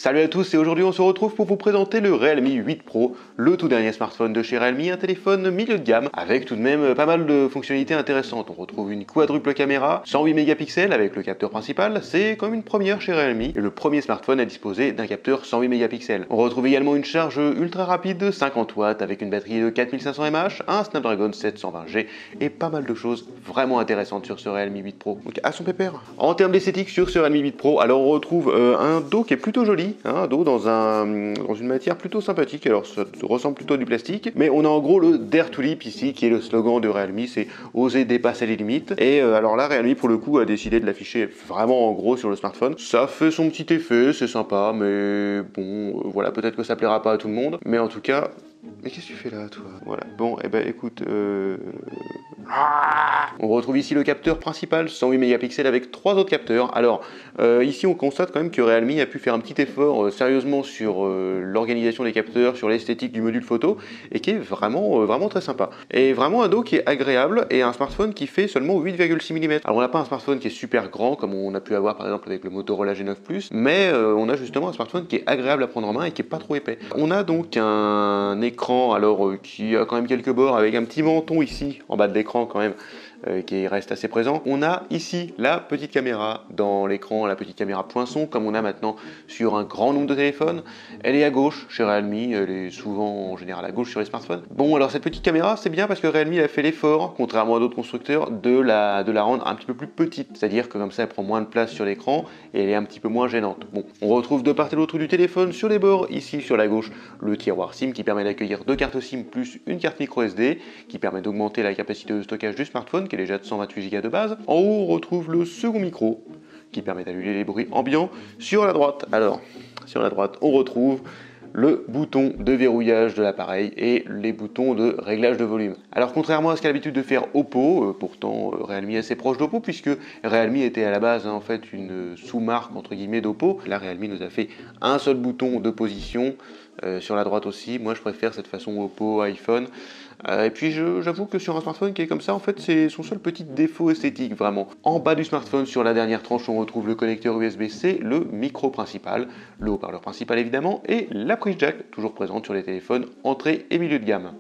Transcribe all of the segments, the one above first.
Salut à tous et aujourd'hui on se retrouve pour vous présenter le Realme 8 Pro, le tout dernier smartphone de chez Realme, un téléphone milieu de gamme avec tout de même pas mal de fonctionnalités intéressantes. On retrouve une quadruple caméra, 108 mégapixels avec le capteur principal, c'est comme une première chez Realme et le premier smartphone à disposer d'un capteur 108 mégapixels. On retrouve également une charge ultra rapide de 50 watts avec une batterie de 4500 mAh, un Snapdragon 720G et pas mal de choses vraiment intéressantes sur ce Realme 8 Pro. Donc à son pépère. En termes d'esthétique sur ce Realme 8 Pro, alors on retrouve un dos qui est plutôt joli. Un dos dans une matière plutôt sympathique, alors ça ressemble plutôt à du plastique, mais on a en gros le Dare to Leap ici, qui est le slogan de Realme, c'est oser dépasser les limites, et alors là Realme pour le coup a décidé de l'afficher vraiment en gros sur le smartphone. Ça fait son petit effet, c'est sympa, mais bon, voilà, peut-être que ça plaira pas à tout le monde, mais en tout cas... Mais qu'est-ce que tu fais là, toi? Voilà. Bon, et ben écoute, on retrouve ici le capteur principal, 108 mégapixels avec 3 autres capteurs. Alors, ici on constate quand même que Realme a pu faire un petit effort sérieusement sur l'organisation des capteurs, sur l'esthétique du module photo, et qui est vraiment très sympa. Et vraiment un dos qui est agréable, et un smartphone qui fait seulement 8,6 mm. Alors on n'a pas un smartphone qui est super grand, comme on a pu avoir par exemple avec le Motorola G9 Plus, mais on a justement un smartphone qui est agréable à prendre en main et qui est pas trop épais. On a donc un écran alors qui a quand même quelques bords avec un petit menton ici en bas de l'écran quand même qui reste assez présent. On a ici la petite caméra dans l'écran, la petite caméra poinçon comme on a maintenant sur un grand nombre de téléphones. Elle est à gauche chez Realme, elle est souvent en général à gauche sur les smartphones. Bon, alors cette petite caméra c'est bien parce que Realme a fait l'effort, contrairement à d'autres constructeurs, de la rendre un petit peu plus petite, c'est-à-dire que comme ça elle prend moins de place sur l'écran et elle est un petit peu moins gênante. Bon, on retrouve de part et d'autre du téléphone sur les bords, ici sur la gauche, le tiroir SIM qui permet d'accueillir 2 cartes SIM plus une carte micro SD qui permet d'augmenter la capacité de stockage du smartphone qui est déjà de 128 Go de base. En haut, on retrouve le second micro qui permet d'annuler les bruits ambiants. Sur la droite, on retrouve le bouton de verrouillage de l'appareil et les boutons de réglage de volume. Alors contrairement à ce qu'a l'habitude de faire Oppo, pourtant Realme est assez proche d'Oppo puisque Realme était à la base en fait une sous-marque entre guillemets d'Oppo. Là Realme nous a fait un seul bouton de position, sur la droite aussi. Moi je préfère cette façon Oppo, iPhone. Et puis j'avoue que sur un smartphone qui est comme ça, en fait c'est son seul petit défaut esthétique vraiment. En bas du smartphone, sur la dernière tranche, on retrouve le connecteur USB-C, le micro principal, le haut-parleur principal évidemment, et la prise jack, toujours présente sur les téléphones entrée et milieu de gamme.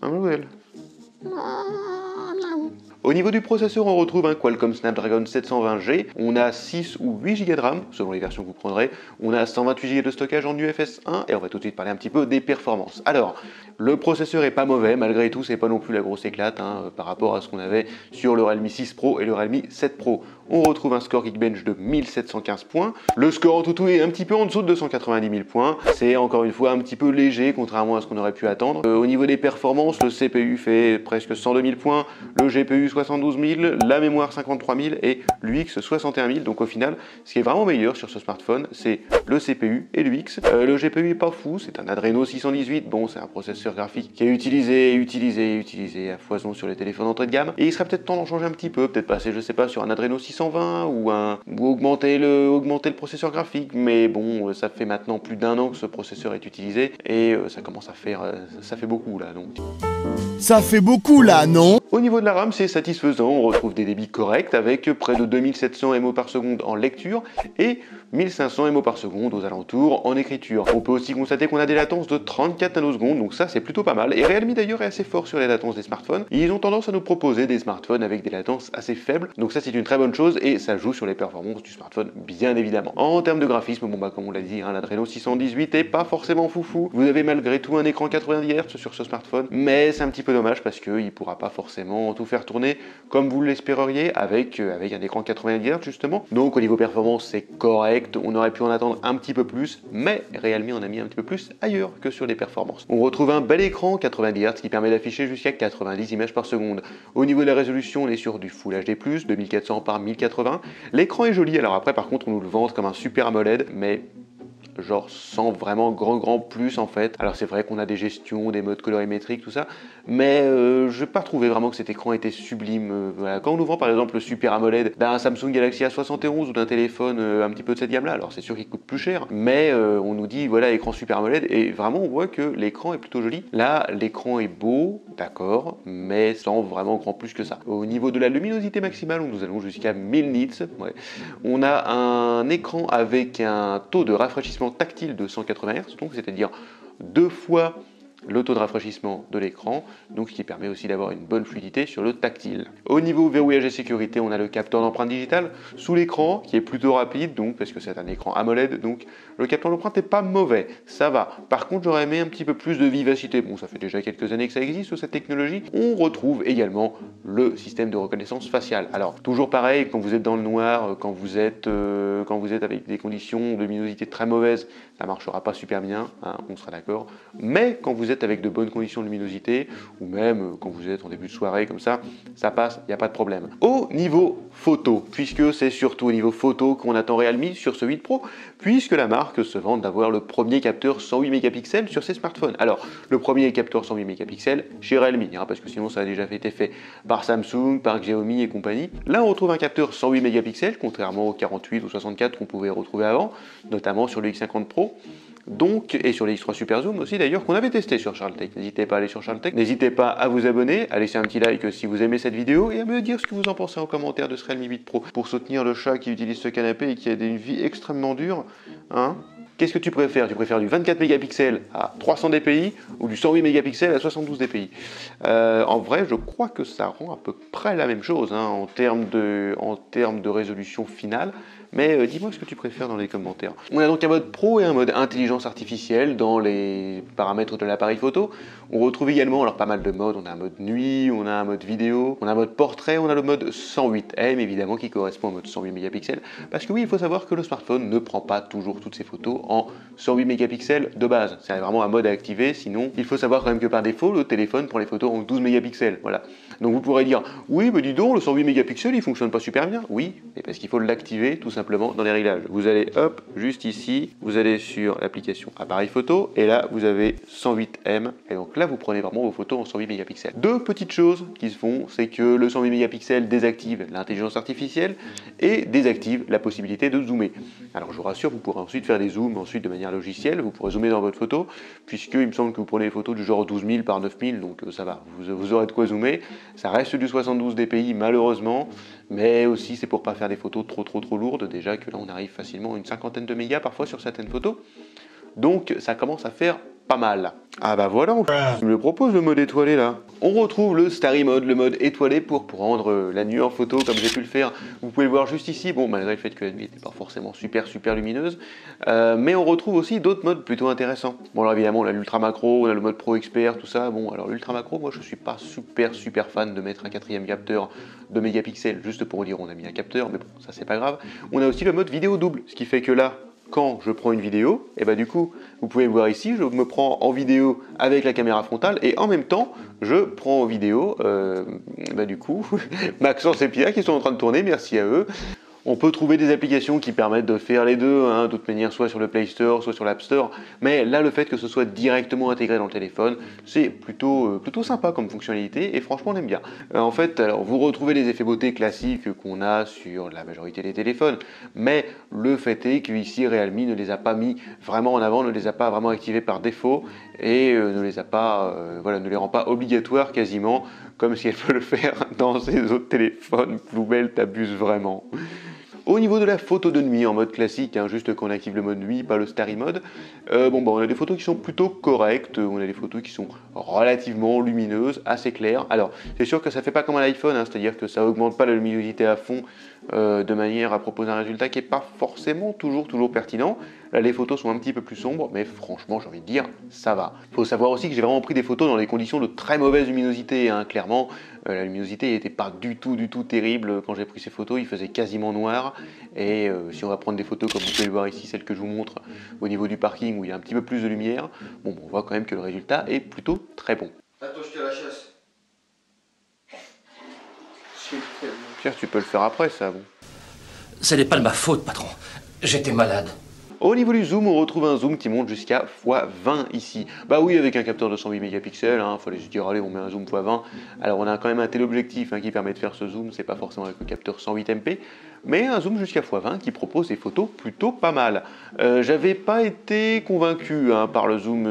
Un modèle. Au niveau du processeur, on retrouve un Qualcomm Snapdragon 720G, on a 6 ou 8 Go de RAM, selon les versions que vous prendrez, on a 128 Go de stockage en UFS 1, et on va tout de suite parler un petit peu des performances. Alors, le processeur est pas mauvais, malgré tout, c'est pas non plus la grosse éclate par rapport à ce qu'on avait sur le Realme 6 Pro et le Realme 7 Pro. On retrouve un score Geekbench de 1715 points, le score en tout est un petit peu en dessous de 290 000 points, c'est encore une fois un petit peu léger, contrairement à ce qu'on aurait pu attendre. Au niveau des performances, le CPU fait presque 102 000 points, le GPU 72 000, la mémoire 53 000 et l'UX 61 000. Donc au final, ce qui est vraiment meilleur sur ce smartphone, c'est le CPU et l'UX. Le GPU est pas fou, c'est un Adreno 618. Bon, c'est un processeur graphique qui est utilisé à foison sur les téléphones d'entrée de gamme. Et il serait peut-être temps d'en changer un petit peu, peut-être passer, je sais pas, sur un Adreno 620 ou augmenter le processeur graphique. Mais bon, ça fait maintenant plus d'1 an que ce processeur est utilisé et ça commence à faire, ça fait beaucoup là. Donc. Ça fait beaucoup là, non? Au niveau de la RAM, c'est satisfaisant, on retrouve des débits corrects avec près de 2700 MO par seconde en lecture et 1500 MO par seconde aux alentours en écriture. On peut aussi constater qu'on a des latences de 34 nanosecondes, donc ça c'est plutôt pas mal. Et Realme d'ailleurs est assez fort sur les latences des smartphones. Ils ont tendance à nous proposer des smartphones avec des latences assez faibles, donc ça c'est une très bonne chose et ça joue sur les performances du smartphone bien évidemment. En termes de graphisme, bon bah comme on l'a dit, l'Adreno 618 est pas forcément foufou. Vous avez malgré tout un écran 90 Hz sur ce smartphone, mais c'est un petit peu dommage parce qu'il pourra pas forcément tout faire tourner comme vous l'espéreriez avec un écran 90 Hz justement. Donc au niveau performance c'est correct, on aurait pu en attendre un petit peu plus, mais Realme en a mis un petit peu plus ailleurs que sur les performances. On retrouve un bel écran 90 Hz qui permet d'afficher jusqu'à 90 images par seconde. Au niveau de la résolution, on est sur du Full HD+, 2400 par 1080. L'écran est joli, alors après par contre on nous le vante comme un Super AMOLED, mais genre sans vraiment grand plus en fait. Alors c'est vrai qu'on a des gestions, des modes colorimétriques, tout ça, mais je n'ai pas trouvé vraiment que cet écran était sublime. Voilà. Quand on nous vend par exemple le Super AMOLED d'un Samsung Galaxy A71 ou d'un téléphone un petit peu de cette gamme-là, alors c'est sûr qu'il coûte plus cher, mais on nous dit voilà écran Super AMOLED et vraiment on voit que l'écran est plutôt joli. Là l'écran est beau, d'accord, mais sans vraiment grand plus que ça. Au niveau de la luminosité maximale, nous allons jusqu'à 1000 nits. Ouais. On a un écran avec un taux de rafraîchissement tactile de 180 Hz, donc c'est-à-dire 2 fois le taux de rafraîchissement de l'écran, donc ce qui permet aussi d'avoir une bonne fluidité sur le tactile. Au niveau verrouillage et sécurité, on a le capteur d'empreinte digitale sous l'écran qui est plutôt rapide, donc parce que c'est un écran AMOLED, donc le capteur d'empreinte n'est pas mauvais, ça va. Par contre, j'aurais aimé un petit peu plus de vivacité. Bon, ça fait déjà quelques années que ça existe cette technologie. On retrouve également le système de reconnaissance faciale. Alors, toujours pareil, quand vous êtes dans le noir, quand vous êtes avec des conditions de luminosité très mauvaises, ça marchera pas super bien, hein, on sera d'accord. Mais quand vous êtes avec de bonnes conditions de luminosité, ou même quand vous êtes en début de soirée comme ça passe, il n'y a pas de problème. Au niveau photo, puisque c'est surtout au niveau photo qu'on attend Realme sur ce 8 Pro, puisque la marque se vante d'avoir le premier capteur 108 mégapixels sur ses smartphones. Alors, le premier capteur 108 mégapixels chez Realme, hein, parce que sinon ça a déjà été fait par Samsung, par Xiaomi et compagnie. Là, on retrouve un capteur 108 mégapixels, contrairement aux 48 ou 64 qu'on pouvait retrouver avant, notamment sur le X50 Pro. Donc, et sur les X3 Super Zoom aussi d'ailleurs, qu'on avait testé sur Charletech. N'hésitez pas à aller sur Charletech, n'hésitez pas à vous abonner, à laisser un petit like si vous aimez cette vidéo et à me dire ce que vous en pensez en commentaire de ce Realme 8 Pro. Pour soutenir le chat qui utilise ce canapé et qui a une vie extrêmement dure, hein. Qu'est-ce que tu préfères? Tu préfères du 24 mégapixels à 300 dpi ou du 108 mégapixels à 72 dpi? En vrai, je crois que ça rend à peu près la même chose hein, en termes de résolution finale. Mais dis-moi ce que tu préfères dans les commentaires. On a donc un mode pro et un mode intelligence artificielle dans les paramètres de l'appareil photo. On retrouve également alors pas mal de modes. On a un mode nuit, on a un mode vidéo, on a un mode portrait, on a le mode 108M évidemment qui correspond au mode 108 mégapixels. Parce que oui, il faut savoir que le smartphone ne prend pas toujours toutes ses photos en 108 mégapixels de base. C'est vraiment un mode à activer, sinon il faut savoir quand même que par défaut, le téléphone prend les photos en 12 mégapixels. Voilà. Donc vous pourrez dire, oui, mais dis donc, le 108 mégapixels il fonctionne pas super bien. Oui, mais parce qu'il faut l'activer tout simplement dans les réglages. Vous allez hop, juste ici, vous allez sur l'application appareil photo et là vous avez 108M et donc là vous prenez vraiment vos photos en 108 mégapixels. Deux petites choses qui se font, c'est que le 108 mégapixels désactive l'intelligence artificielle et désactive la possibilité de zoomer. Alors je vous rassure, vous pourrez ensuite faire des zooms ensuite de manière logicielle, vous pourrez zoomer dans votre photo puisque il me semble que vous prenez des photos du genre 12 000 par 9 000 donc ça va, vous aurez de quoi zoomer. Ça reste du 72 dpi malheureusement, mais aussi c'est pour pas faire des photos trop lourdes. Déjà que là on arrive facilement à une cinquantaine de mégas parfois sur certaines photos, donc ça commence à faire pas mal. Ah bah voilà, on me propose le mode étoilé là. On retrouve le Starry Mode, le mode étoilé pour prendre la nuit en photo comme j'ai pu le faire. Vous pouvez le voir juste ici, bon malgré le fait que la nuit n'était pas forcément super lumineuse, mais on retrouve aussi d'autres modes plutôt intéressants. Bon alors évidemment on a l'ultra macro, on a le mode pro expert, tout ça. Bon alors l'ultra macro, moi je suis pas super fan de mettre un quatrième capteur de mégapixels juste pour dire on a mis un capteur, mais bon ça c'est pas grave. On a aussi le mode vidéo double, ce qui fait que là, quand je prends une vidéo, et bah du coup, vous pouvez voir ici, je me prends en vidéo avec la caméra frontale et en même temps, je prends en vidéo, du coup, Maxence et Pierre qui sont en train de tourner, merci à eux. On peut trouver des applications qui permettent de faire les deux, hein, de toute manière, soit sur le Play Store, soit sur l'App Store. Mais là, le fait que ce soit directement intégré dans le téléphone, c'est plutôt sympa comme fonctionnalité et franchement, on aime bien. En fait, alors, vous retrouvez les effets beauté classiques qu'on a sur la majorité des téléphones, mais le fait est qu'ici, Realme ne les a pas mis vraiment en avant, ne les a pas vraiment activés par défaut et ne les rend pas obligatoires quasiment, comme si elle peut le faire dans ses autres téléphones. Bluebell t'abuse vraiment. Au niveau de la photo de nuit en mode classique, hein, juste qu'on active le mode nuit, pas le Starry Mode, on a des photos qui sont plutôt correctes, on a des photos qui sont relativement lumineuses, assez claires. Alors, c'est sûr que ça fait pas comme un iPhone, hein, c'est-à-dire que ça augmente pas la luminosité à fond de manière à proposer un résultat qui n'est pas forcément toujours pertinent. Là, les photos sont un petit peu plus sombres, mais franchement, j'ai envie de dire, ça va. Il faut savoir aussi que j'ai vraiment pris des photos dans des conditions de très mauvaise luminosité, hein, clairement. La luminosité n'était pas du tout dégueulasse quand j'ai pris ces photos, il faisait quasiment noir. Et si on va prendre des photos comme vous pouvez le voir ici, celle que je vous montre au niveau du parking où il y a un petit peu plus de lumière, on voit quand même que le résultat est plutôt très bon. Attends, je te la chasse. Pierre, tu peux le faire après ça, bon. Ce n'est pas de ma faute, patron. J'étais malade. Au niveau du zoom, on retrouve un zoom qui monte jusqu'à x20 ici. Bah oui, avec un capteur de 108 mégapixels, fallait se dire allez, on met un zoom x20. Alors on a quand même un téléobjectif qui permet de faire ce zoom, c'est pas forcément avec le capteur 108 MP, mais un zoom jusqu'à x20 qui propose des photos plutôt pas mal. J'avais pas été convaincu par le zoom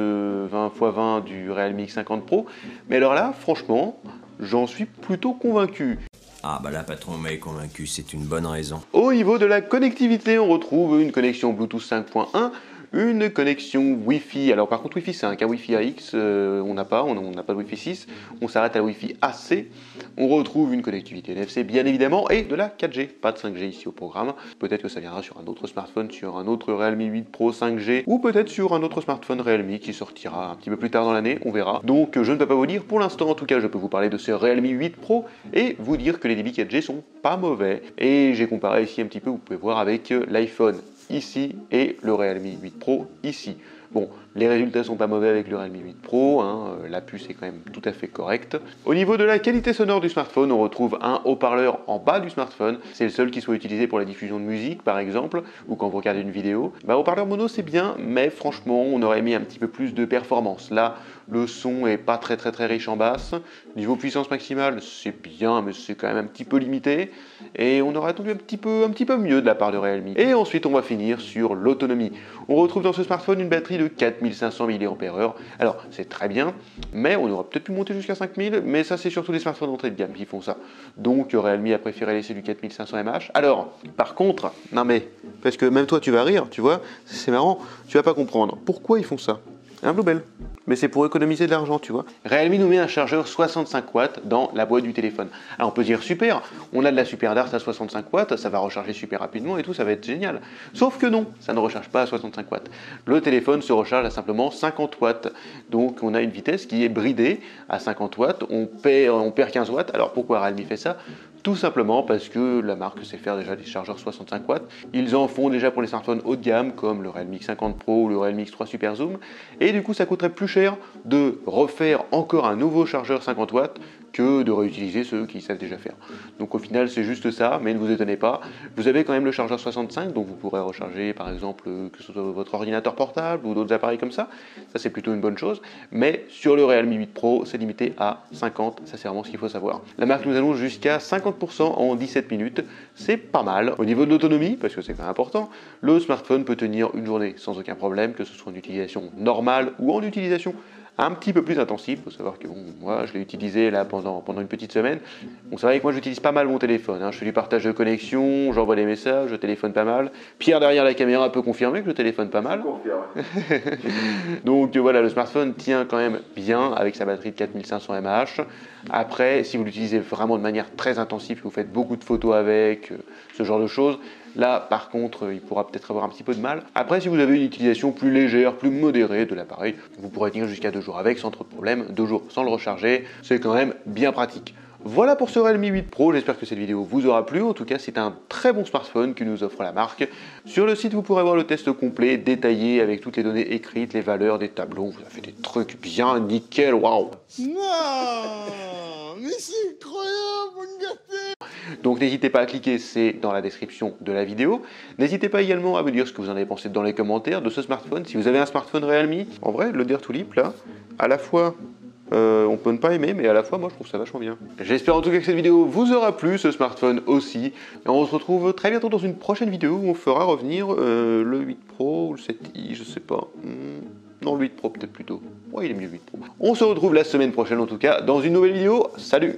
20x20 du Realme X50 Pro, mais alors là, franchement, j'en suis plutôt convaincu. Ah bah là, patron, m'avait convaincu, c'est une bonne raison. Au niveau de la connectivité, on retrouve une connexion Bluetooth 5.1, une connexion Wi-Fi. Alors par contre Wi-Fi 5, Wi-Fi AX, on n'a pas de Wi-Fi 6, on s'arrête à la Wi-Fi AC. On retrouve une connectivité NFC bien évidemment et de la 4G, pas de 5G ici au programme. Peut-être que ça viendra sur un autre smartphone, sur un autre Realme 8 Pro 5G, ou peut-être sur un autre smartphone Realme qui sortira un petit peu plus tard dans l'année, on verra. Donc je ne peux pas vous dire pour l'instant, en tout cas je peux vous parler de ce Realme 8 Pro et vous dire que les débits 4G sont pas mauvais. Et j'ai comparé ici un petit peu, vous pouvez voir avec l'iPhone ici et le Realme 8 Pro ici. Bon, les résultats sont pas mauvais avec le Realme 8 Pro, la puce est quand même tout à fait correcte. Au niveau de la qualité sonore du smartphone, on retrouve un haut-parleur en bas du smartphone. C'est le seul qui soit utilisé pour la diffusion de musique par exemple, ou quand vous regardez une vidéo. Haut-parleur mono c'est bien, mais franchement on aurait aimé un petit peu plus de performance. Là, le son est pas très riche en basse. Niveau puissance maximale, c'est bien, mais c'est quand même un petit peu limité. Et on aurait attendu un petit peu mieux de la part de Realme. Et ensuite, on va finir sur l'autonomie. On retrouve dans ce smartphone une batterie de 4500 mAh. Alors, c'est très bien, mais on aurait peut-être pu monter jusqu'à 5000, mais ça, c'est surtout les smartphones d'entrée de gamme qui font ça. Donc, Realme a préféré laisser du 4500 mAh. Alors, par contre, non mais, parce que même toi, tu vas rire, tu vois, c'est marrant, tu vas pas comprendre. Pourquoi ils font ça? Un Bluebell. Mais c'est pour économiser de l'argent, tu vois. Realme nous met un chargeur 65 watts dans la boîte du téléphone. Alors on peut dire super, on a de la super dart à 65 watts, ça va recharger super rapidement et tout, ça va être génial. Sauf que non, ça ne recharge pas à 65 watts. Le téléphone se recharge à simplement 50 watts. Donc on a une vitesse qui est bridée à 50 watts, on perd 15 watts. Alors pourquoi Realme fait ça? Tout simplement parce que la marque sait faire déjà des chargeurs 65 watts. Ils en font déjà pour les smartphones haut de gamme comme le Realme X50 Pro ou le Realme X3 Super Zoom. Et du coup, ça coûterait plus cher de refaire encore un nouveau chargeur 50 watts que de réutiliser ceux qui savent déjà faire. Donc au final, c'est juste ça, mais ne vous étonnez pas. Vous avez quand même le chargeur 65, donc vous pourrez recharger par exemple que ce soit votre ordinateur portable ou d'autres appareils comme ça. Ça, c'est plutôt une bonne chose. Mais sur le Realme 8 Pro, c'est limité à 50. Ça, c'est vraiment ce qu'il faut savoir. La marque nous annonce jusqu'à 50% en 17 minutes. C'est pas mal. Au niveau de l'autonomie, parce que c'est quand même important, le smartphone peut tenir une journée sans aucun problème, que ce soit en utilisation normale ou en utilisation un petit peu plus intensif. Il faut savoir que bon, moi je l'ai utilisé là pendant une petite semaine. Bon, c'est vrai que moi j'utilise pas mal mon téléphone, je fais du partage de connexion, j'envoie des messages, je téléphone pas mal. Pierre derrière la caméra peut confirmer que je téléphone pas mal. Donc voilà, le smartphone tient quand même bien avec sa batterie de 4500 mAh. Après, si vous l'utilisez vraiment de manière très intensive, que vous faites beaucoup de photos avec, ce genre de choses, là par contre il pourra peut-être avoir un petit peu de mal. Après, si vous avez une utilisation plus légère, plus modérée de l'appareil, vous pourrez tenir jusqu'à 2 jours avec sans trop de problème, 2 jours sans le recharger, c'est quand même bien pratique. Voilà pour ce Realme 8 Pro, j'espère que cette vidéo vous aura plu. En tout cas, c'est un très bon smartphone que nous offre la marque. Sur le site, vous pourrez voir le test complet, détaillé, avec toutes les données écrites, les valeurs, des tableaux. On vous a fait des trucs bien nickel, waouh! Non, mais c'est incroyable, mon gâté. Donc n'hésitez pas à cliquer, c'est dans la description de la vidéo. N'hésitez pas également à me dire ce que vous en avez pensé dans les commentaires de ce smartphone. Si vous avez un smartphone Realme, en vrai, le Dear to Lip, là, à la fois... on peut ne pas aimer, mais à la fois, moi, je trouve ça vachement bien. J'espère en tout cas que cette vidéo vous aura plu, ce smartphone aussi. Et on se retrouve très bientôt dans une prochaine vidéo où on fera revenir le 8 Pro ou le 7i, je sais pas. Non, le 8 Pro peut-être plutôt. Ouais, il est mieux le 8 Pro. On se retrouve la semaine prochaine en tout cas dans une nouvelle vidéo. Salut!